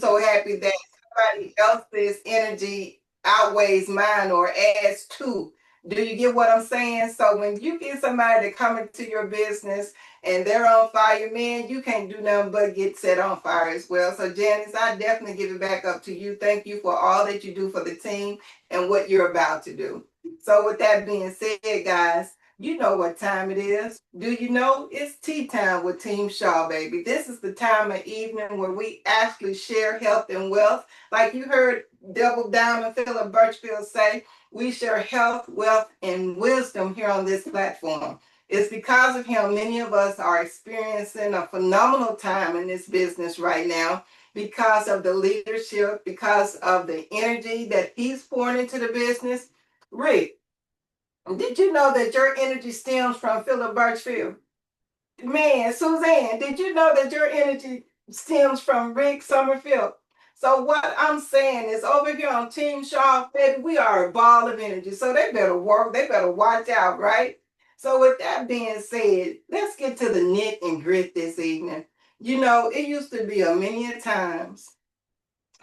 so happy that somebody else's energy outweighs mine or adds to. Do you get what I'm saying? So when you get somebody to come into your business and they're on fire, man, you can't do nothing but get set on fire as well. So Janice, I definitely give it back up to you. Thank you for all that you do for the team and what you're about to do. So with that being said, guys, you know what time it is. Do you know it's tea time with Team Shaw, baby? This is the time of evening where we actually share health and wealth. Like you heard Double Diamond Philip Birchfield say, we share health, wealth, and wisdom here on this platform. It's because of him many of us are experiencing a phenomenal time in this business right now because of the leadership, because of the energy that he's pouring into the business. Rick, did you know that your energy stems from Philip Birchfield? Man, Suzanne, did you know that your energy stems from Rick Summerfield? So what I'm saying is over here on Team Shaw, baby, we are a ball of energy. So they better work, they better watch out, right? So with that being said, let's get to the knit and grit this evening. You know, it used to be a many a times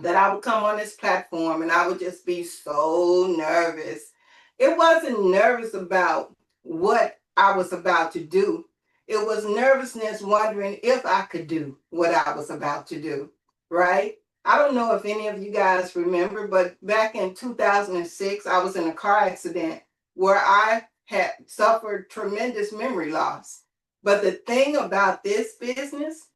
that I would come on this platform and I would just be so nervous. It wasn't nervous about what I was about to do. It was nervousness wondering if I could do what I was about to do, right? I don't know if any of you guys remember, but back in 2006, I was in a car accident where I had suffered tremendous memory loss. But the thing about this business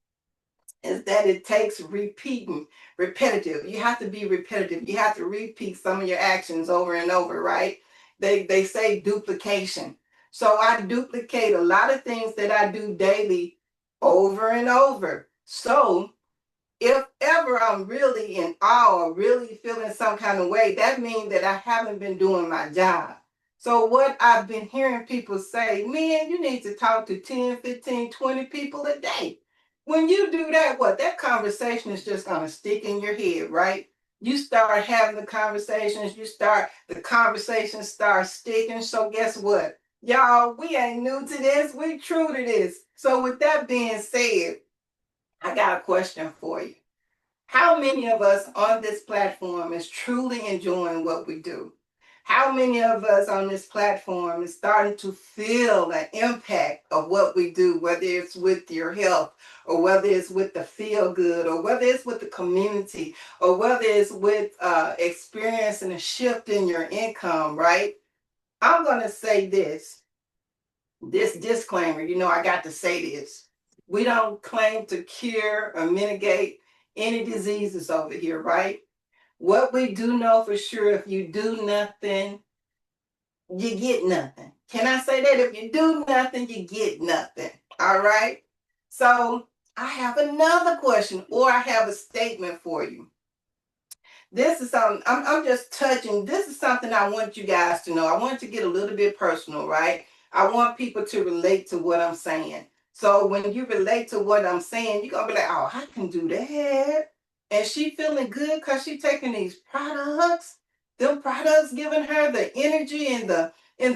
is that it takes repeating, repetitive. You have to be repetitive. You have to repeat some of your actions over and over, right? They say duplication. So I duplicate a lot of things that I do daily over and over. So if ever I'm really in awe or really feeling some kind of way, that means that I haven't been doing my job. So what I've been hearing people say, man, you need to talk to 10, 15, 20 people a day. When you do that, what? That conversation is just going to stick in your head, right? You start having the conversations, the conversations start sticking. So guess what? Y'all, we ain't new to this. We true to this. So with that being said, I got a question for you. How many of us on this platform is truly enjoying what we do? How many of us on this platform is starting to feel the impact of what we do, whether it's with your health or whether it's with the feel good or whether it's with the community or whether it's with experiencing a shift in your income, right? I'm going to say this disclaimer, I got to say this. We don't claim to cure or mitigate any diseases over here, right? What we do know for sure, if you do nothing, you get nothing. Can I say that? If you do nothing, you get nothing. All right? So I have another question or I have a statement for you. This is something I'm just touching. This is something I want you guys to know. I want to get a little bit personal, right? I want people to relate to what I'm saying. So when you relate to what I'm saying, you're gonna be like, oh, I can do that. And she feeling good because she taking these products. Them products giving her the energy and the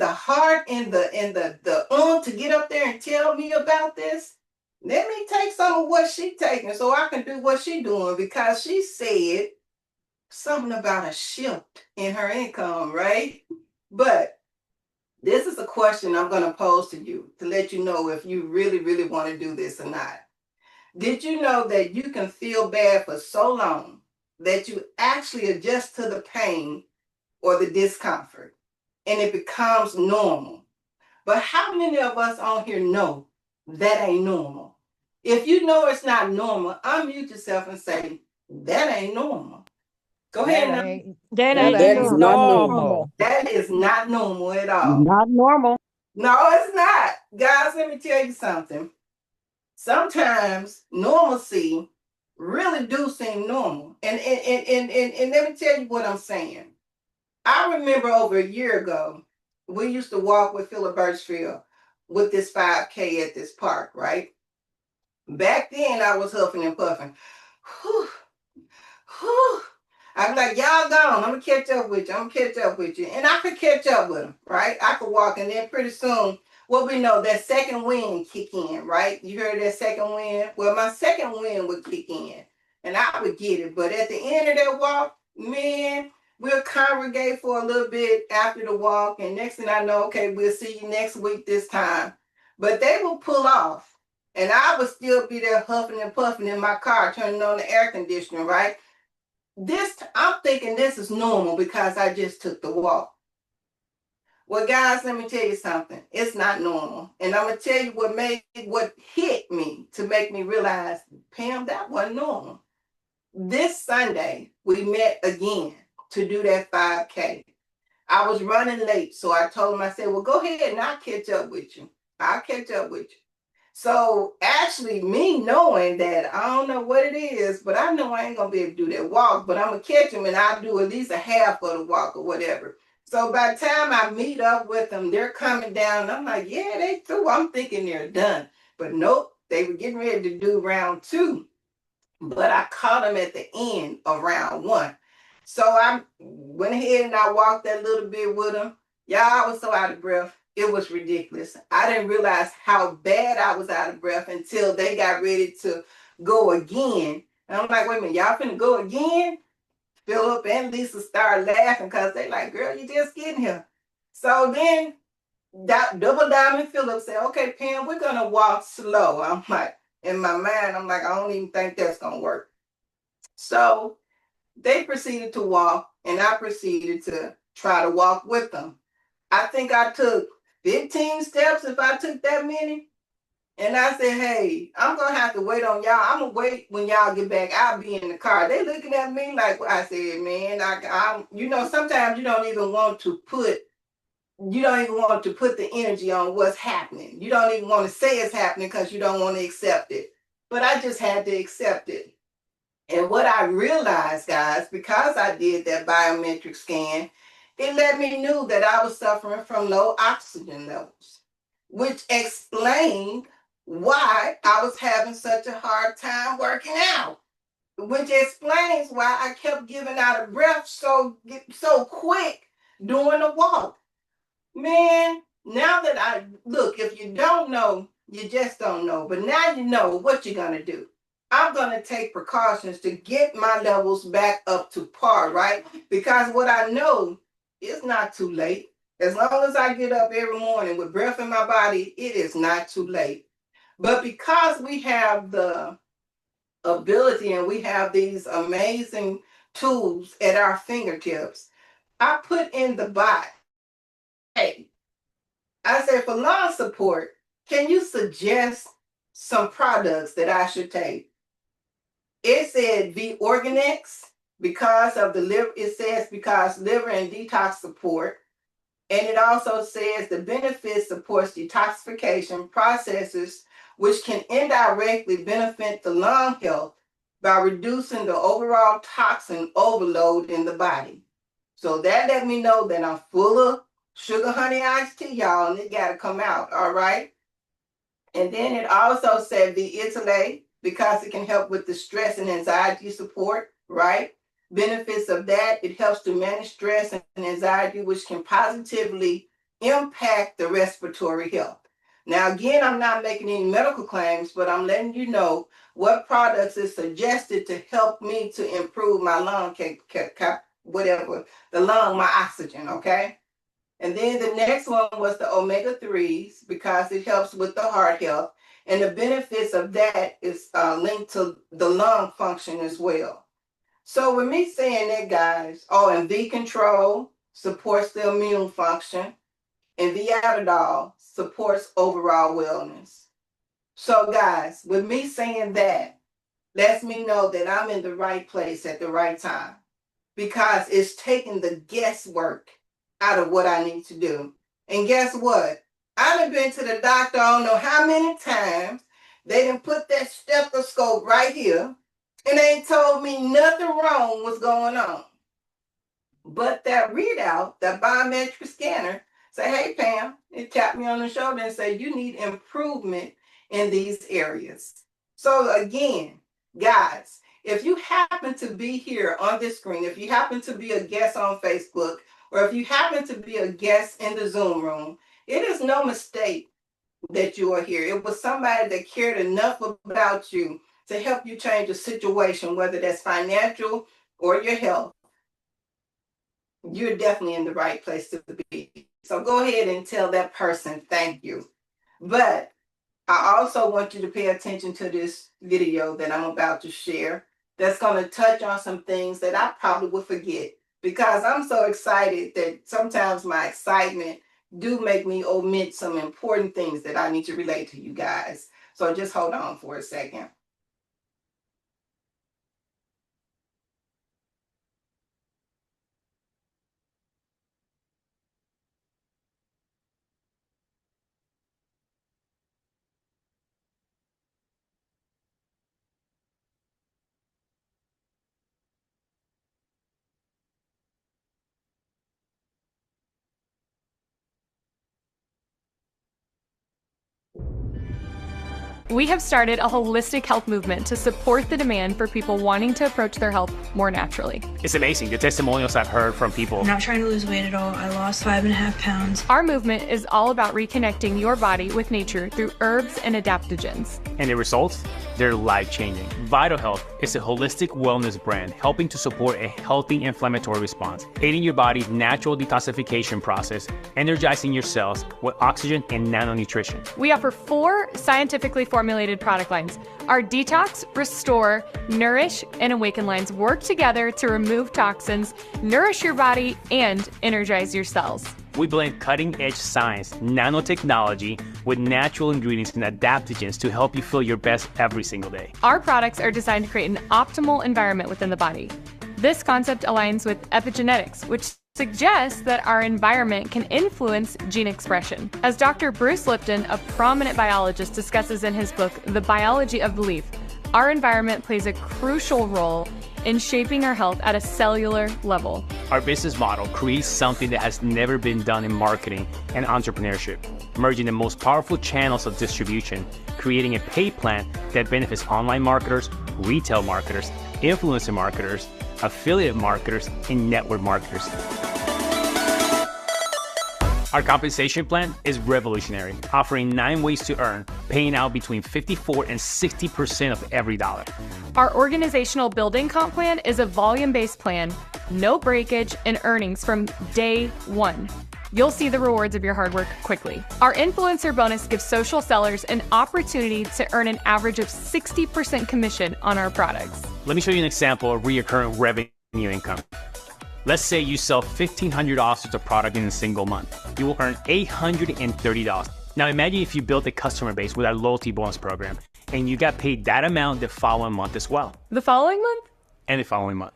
heart and the to get up there and tell me about this. Let me take some of what she taking so I can do what she doing because she said something about a shift in her income, right? But this is a question I'm going to pose to you to let you know if you really, really want to do this or not. Did you know that you can feel bad for so long that you actually adjust to the pain or the discomfort and it becomes normal? But how many of us on here know that ain't normal? If you know it's not normal, unmute yourself and say, that ain't normal. Go ahead now. That That ain't is not normal. normal. That is not normal at all. Not normal. No, it's not. Guys, let me tell you something. Sometimes normalcy really do seem normal. And let me tell you what I'm saying. I remember over a year ago, we used to walk with Philip Birchfield with this 5K at this park, right? Back then, I was huffing and puffing. Whew, whew. I'm like, y'all gone. I'm gonna catch up with you. I'm gonna catch up with you. And I could catch up with them, right? I could walk, and then pretty soon, what we know, that second wind kick in, right? You heard that second wind? Well, my second wind would kick in. and I would get it. But at the end of that walk, man, we'll congregate for a little bit after the walk, and next thing I know, okay, we'll see you next week this time. But they will pull off, and I would still be there huffing and puffing in my car, turning on the air conditioning, right? I'm thinking this is normal because I just took the walk. Well, guys, let me tell you something. It's not normal. And I'm going to tell you what hit me to make me realize, Pam, that wasn't normal. This Sunday, we met again to do that 5K. I was running late, so I told him, I said, well, go ahead and I'll catch up with you. I'll catch up with you. So actually, me knowing that, I don't know what it is, but I know I ain't going to be able to do that walk, but I'm going to catch him and I'll do at least a half of the walk or whatever. So by the time I meet up with them, they're coming down. And I'm like, yeah, they through. I'm thinking they're done. But nope, they were getting ready to do round 2. But I caught them at the end of round 1. So I went ahead and I walked that little bit with them. Y'all, I was so out of breath. It was ridiculous. I didn't realize how bad I was out of breath until they got ready to go again. And I'm like, wait a minute, y'all finna go again? Philip and Lisa started laughing because they like, girl, you just getting here. So then Double Diamond Philip said, okay, Pam, we're going to walk slow. I'm like, in my mind, I'm like, I don't even think that's going to work. So they proceeded to walk, and I proceeded to try to walk with them. I think I took 15 steps if I took that many. And I said, hey, I'm going to have to wait on y'all. I'm going to wait when y'all get back. I'll be in the car. They looking at me like, I said, man, sometimes you don't even want to put the energy on what's happening. You don't even want to say it's happening because you don't want to accept it. But I just had to accept it. And what I realized, guys, because I did that biometric scan, it let me know that I was suffering from low oxygen levels, which explained why I was having such a hard time working out, which explains why I kept giving out of breath so quick during the walk. Man, now that look, if you don't know, you just don't know. But now you know what you're going to do. I'm going to take precautions to get my levels back up to par, right? Because what I know is not too late. As long as I get up every morning with breath in my body, it is not too late. But because we have the ability and we have these amazing tools at our fingertips, I put in the bot, hey, I said, for lung support, can you suggest some products that I should take? It said V-Organix because of the liver. It says because liver and detox support. And it also says the benefit supports detoxification processes, which can indirectly benefit the lung health by reducing the overall toxin overload in the body. So that let me know that I'm full of sugar honey iced tea, y'all, and it got to come out, all right? And then it also said V-Italate because it can help with the stress and anxiety support, right? Benefits of that, it helps to manage stress and anxiety, which can positively impact the respiratory health. Now, again, I'm not making any medical claims, but I'm letting you know what products is suggested to help me to improve my lung, my oxygen, okay? And then the next one was the omega-3s because it helps with the heart health. And the benefits of that is linked to the lung function as well. So with me saying that, guys, and V-Control supports the immune function, and V-Adadol supports overall wellness. So guys, with me saying that, lets me know that I'm in the right place at the right time because it's taking the guesswork out of what I need to do. And guess what? I done been to the doctor I don't know how many times. They done put that stethoscope right here and they ain't told me nothing wrong was going on. But that readout, that biometric scanner, say, hey, Pam, it tapped me on the shoulder and say, you need improvement in these areas. So again, guys, if you happen to be here on this screen, if you happen to be a guest on Facebook, or if you happen to be a guest in the Zoom room, it is no mistake that you are here. It was somebody that cared enough about you to help you change a situation, whether that's financial or your health, you're definitely in the right place to be. So go ahead and tell that person thank you. But I also want you to pay attention to this video that I'm about to share that's going to touch on some things that I probably would forget, because I'm so excited that sometimes my excitement do make me omit some important things that I need to relate to you guys. So just hold on for a second. We have started a holistic health movement to support the demand for people wanting to approach their health more naturally. It's amazing the testimonials I've heard from people. I'm not trying to lose weight at all. I lost 5.5 pounds. Our movement is all about reconnecting your body with nature through herbs and adaptogens. And the results? They're life-changing. Vital Health is a holistic wellness brand helping to support a healthy inflammatory response, aiding your body's natural detoxification process, energizing your cells with oxygen and nanonutrition. We offer 4 scientifically formulated product lines. Our Detox, Restore, Nourish, and Awaken lines work together to remove toxins, nourish your body, and energize your cells. We blend cutting-edge science, nanotechnology, with natural ingredients and adaptogens to help you feel your best every single day. Our products are designed to create an optimal environment within the body. This concept aligns with epigenetics, which suggests that our environment can influence gene expression. As Dr. Bruce Lipton, a prominent biologist, discusses in his book, The Biology of Belief, our environment plays a crucial role in shaping our health at a cellular level. Our business model creates something that has never been done in marketing and entrepreneurship, merging the most powerful channels of distribution, creating a pay plan that benefits online marketers, retail marketers, influencer marketers, affiliate marketers, and network marketers. Our compensation plan is revolutionary, offering 9 ways to earn, paying out between 54 and 60% of every dollar. Our organizational building comp plan is a volume-based plan, no breakage, and earnings from day 1. You'll see the rewards of your hard work quickly. Our influencer bonus gives social sellers an opportunity to earn an average of 60% commission on our products. Let me show you an example of recurring revenue income. Let's say you sell $1,500 worth of product in a single month. You will earn $830. Now imagine if you built a customer base with our loyalty bonus program and you got paid that amount the following month as well. The following month? And the following month.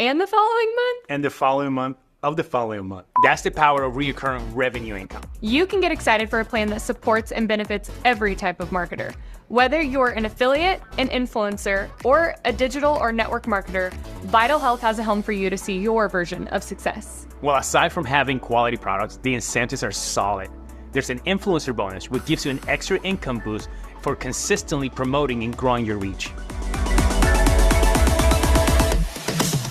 And the following month? And the following month of the following month. That's the power of recurring revenue income. You can get excited for a plan that supports and benefits every type of marketer. Whether you're an affiliate, an influencer, or a digital or network marketer, Vital Health has a helm for you to see your version of success. Well, aside from having quality products, the incentives are solid. There's an influencer bonus, which gives you an extra income boost for consistently promoting and growing your reach.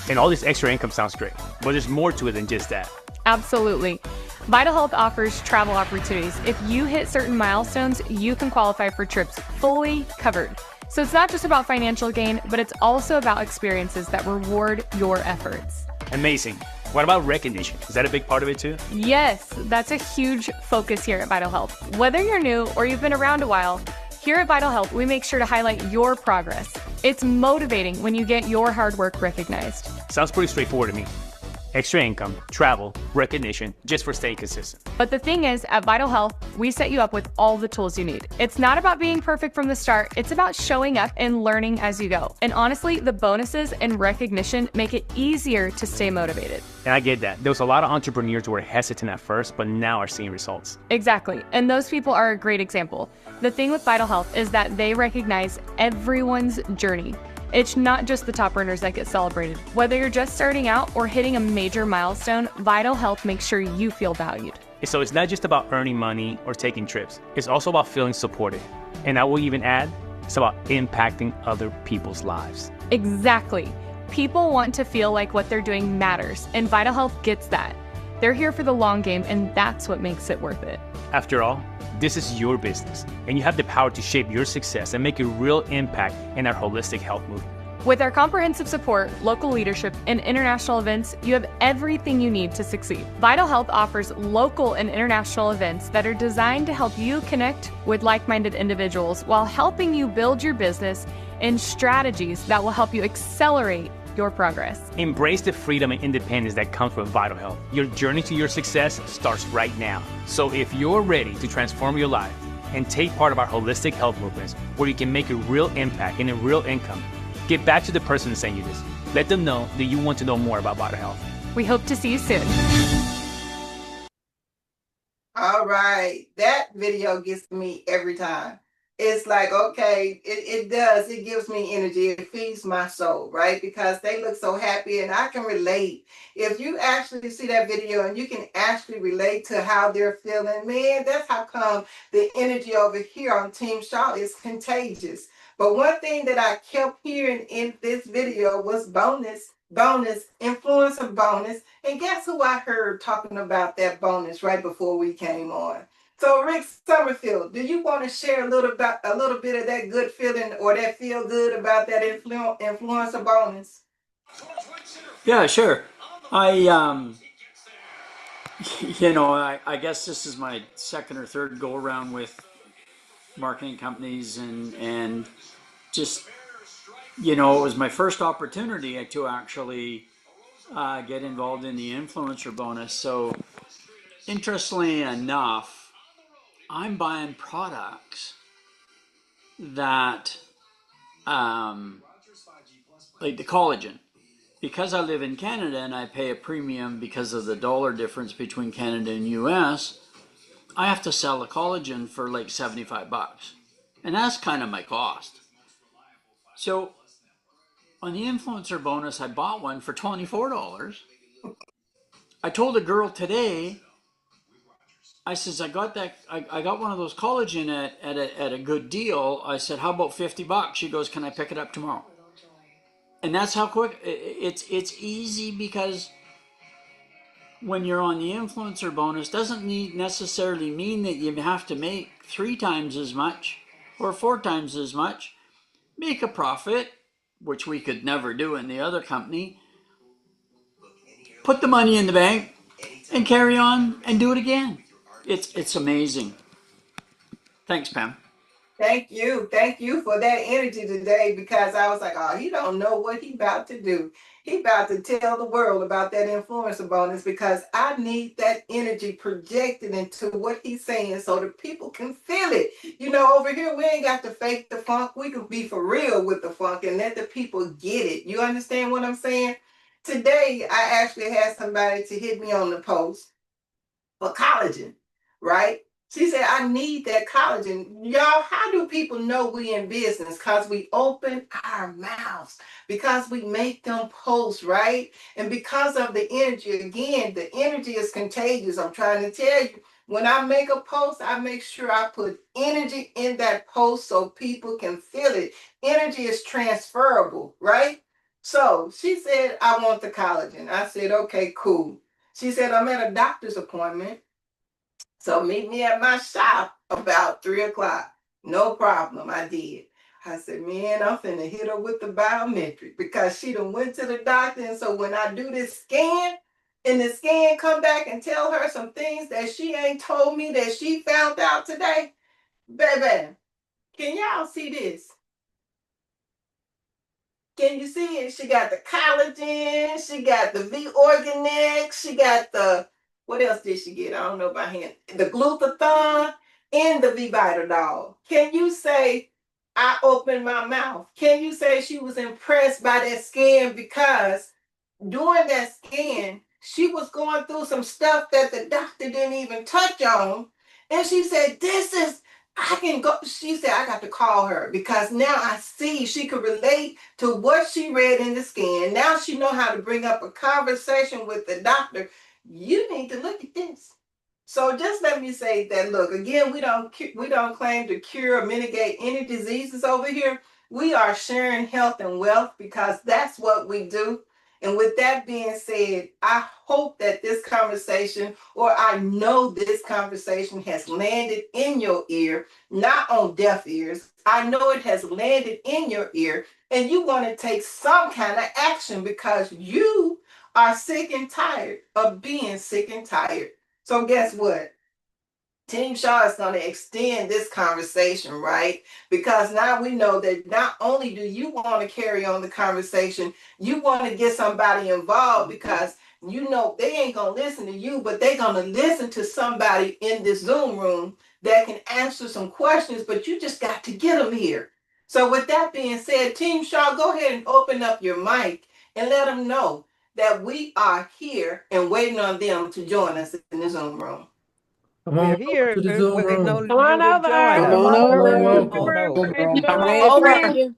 And all this extra income sounds great, but there's more to it than just that. Absolutely. Vital Health offers travel opportunities. If you hit certain milestones, you can qualify for trips fully covered. So it's not just about financial gain, but it's also about experiences that reward your efforts. Amazing. What about recognition? Is that a big part of it too? Yes, that's a huge focus here at Vital Health. Whether you're new or you've been around a while, here at Vital Health, we make sure to highlight your progress. It's motivating when you get your hard work recognized. Sounds pretty straightforward to me. Extra income, travel, recognition, just for staying consistent. But the thing is, at Vital Health, we set you up with all the tools you need. It's not about being perfect from the start. It's about showing up and learning as you go. And honestly, the bonuses and recognition make it easier to stay motivated. And I get that. There was a lot of entrepreneurs who were hesitant at first, but now are seeing results. Exactly. And those people are a great example. The thing with Vital Health is that they recognize everyone's journey. It's not just the top earners that get celebrated. Whether you're just starting out or hitting a major milestone, Vital Health makes sure you feel valued. So it's not just about earning money or taking trips. It's also about feeling supported. And I will even add, it's about impacting other people's lives. Exactly. People want to feel like what they're doing matters, and Vital Health gets that. They're here for the long game, and that's what makes it worth it. After all, This is your business, and you have the power to shape your success and make a real impact in our holistic health movement. With our comprehensive support, local leadership, and international events, you have everything you need to succeed. Vital Health offers local and international events that are designed to help you connect with like-minded individuals while helping you build your business and strategies that will help you accelerate your progress. Embrace the freedom and independence that comes with Vital Health. Your journey to your success starts right now. So if you're ready to transform your life and take part of our holistic health movements where you can make a real impact and a real income, get back to the person saying you this. Let them know that you want to know more about Vital Health. We hope to see you soon. All right. That video gets me every time. It's like, okay, it does. It gives me energy. It feeds my soul, right? Because they look so happy and I can relate. If you actually see that video and you can actually relate to how they're feeling, man, that's how come the energy over here on Team Shaw is contagious. But one thing that I kept hearing in this video was bonus, influencer bonus. And guess who I heard talking about that bonus right before we came on? So Rick Summerfield, do you want to share a little bit of that good feeling or that feel good about that influencer bonus? Yeah, sure. I guess this is my second or third go around with marketing companies and just, it was my first opportunity to actually get involved in the influencer bonus. So interestingly enough, I'm buying products that, like the collagen. Because I live in Canada and I pay a premium because of the dollar difference between Canada and US, I have to sell the collagen for like 75 bucks. And that's kind of my cost. So on the influencer bonus, I bought one for $24. I told a girl today, I says, I got one of those collagen at a good deal. I said, how about 50 bucks? She goes, can I pick it up tomorrow? And that's how quick it's easy, because when you're on the influencer bonus doesn't necessarily mean that you have to make 3 times as much or 4 times as much. Make a profit, which we could never do in the other company. Put the money in the bank and carry on and do it again. It's amazing. Thanks, Pam. Thank you. Thank you for that energy today, because I was like, oh, he don't know what he about to do. He about to tell the world about that influencer bonus, because I need that energy projected into what he's saying so the people can feel it. Over here, we ain't got to fake the funk. We can be for real with the funk and let the people get it. You understand what I'm saying? Today, I actually had somebody to hit me on the post for collagen, right? She said, I need that collagen. Y'all, how do people know we in business? Because we open our mouths, because we make them post, right? And because of the energy, again, the energy is contagious. I'm trying to tell you, when I make a post, I make sure I put energy in that post so people can feel it. Energy is transferable, right? So she said, I want the collagen. I said, okay, cool. She said, I'm at a doctor's appointment, so meet me at my shop about 3 o'clock. No problem, I did. I said, man, I'm finna hit her with the biometric, because she done went to the doctor. And so when I do this scan, and the scan come back and tell her some things that she ain't told me that she found out today, baby, can y'all see this? Can you see it? She got the collagen, she got the V Organix, she got the, what else did she get? I don't know by hand. The glutathione and the V Vitadol. Can you say I opened my mouth? Can you say she was impressed by that scan? Because during that scan, she was going through some stuff that the doctor didn't even touch on. And she said, I can go. She said, I got to call her, because now I see she could relate to what she read in the scan. Now she know how to bring up a conversation with the doctor. You need to look at this. So just let me say that, look, again, we don't claim to cure or mitigate any diseases over here. We are sharing health and wealth, because that's what we do. And with that being said, I hope that this conversation, or I know this conversation has landed in your ear, not on deaf ears. I know it has landed in your ear, and you want to take some kind of action because you are sick and tired of being sick and tired. So guess what? Team Shaw is going to extend this conversation, right? Because now we know that not only do you want to carry on the conversation, you want to get somebody involved because you know they ain't going to listen to you, but they're going to listen to somebody in this Zoom room that can answer some questions, but you just got to get them here. So with that being said, Team Shaw, go ahead and open up your mic and let them know that we are here and waiting on them to join us in the Zoom room. We're here. to the We're Zoom waiting room. on Come on you to over. join Come us. on over. Come Come on on. over. We're ready Come for over. you.